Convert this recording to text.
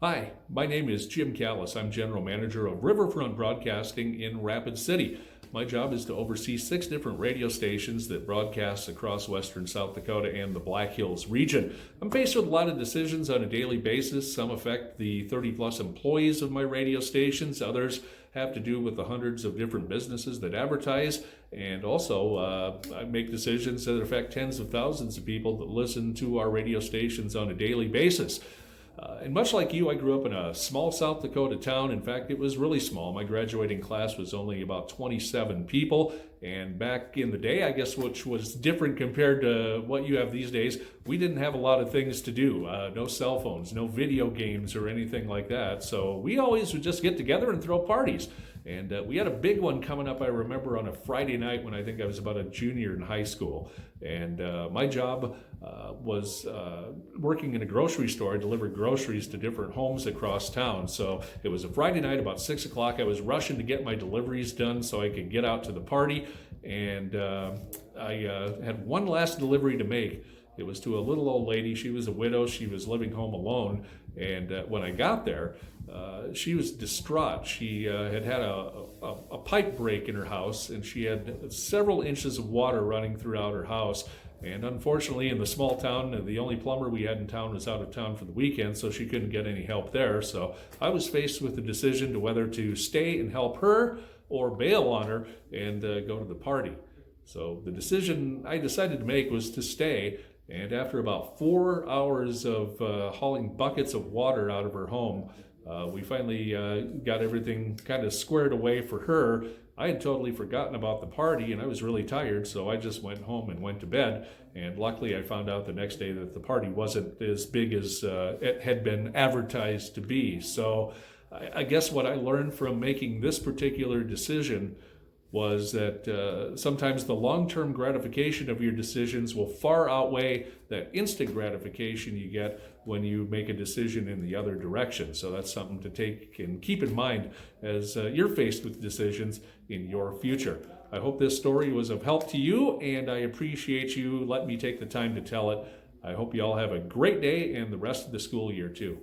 Hi, my name is Jim Kallas. I'm General Manager of Riverfront Broadcasting in Rapid City. My job is to oversee 6 different radio stations that broadcast across western South Dakota and the Black Hills region. I'm faced with a lot of decisions on a daily basis. Some affect the 30 plus employees of my radio stations, others have to do with the hundreds of different businesses that advertise, and also I make decisions that affect tens of thousands of people that listen to our radio stations on a daily basis. And much like you, I grew up in a small South Dakota town. In fact, it was really small. My graduating class was only about 27 people. And back in the day, I guess, which was different compared to what you have these days, we didn't have a lot of things to do. No cell phones, no video games or anything like that. So we always would just get together and throw parties. And we had a big one coming up, I remember, on a Friday night when I think I was about a junior in high school. And my job was working in a grocery store. I delivered groceries to different homes across town. So it was a Friday night about 6 o'clock. I was rushing to get my deliveries done so I could get out to the party. And I had one last delivery to make. It was to a little old lady. She was a widow. She was living home alone. And when I got there, she was distraught. She had a pipe break in her house, and she had several inches of water running throughout her house. And unfortunately, in the small town, the only plumber we had in town was out of town for the weekend, so she couldn't get any help there. So I was faced with the decision to whether to stay and help her or bail on her and go to the party. So the decision I decided to make was to stay. And after about 4 hours of hauling buckets of water out of her home, we finally got everything kind of squared away for her. I had totally forgotten about the party and I was really tired, so I just went home and went to bed. And luckily I found out the next day that the party wasn't as big as it had been advertised to be. So I guess what I learned from making this particular decision was that sometimes the long-term gratification of your decisions will far outweigh that instant gratification you get when you make a decision in the other direction. So that's something to take and keep in mind as you're faced with decisions in your future. I hope this story was of help to you, and I appreciate you letting me take the time to tell it. I hope you all have a great day and the rest of the school year too.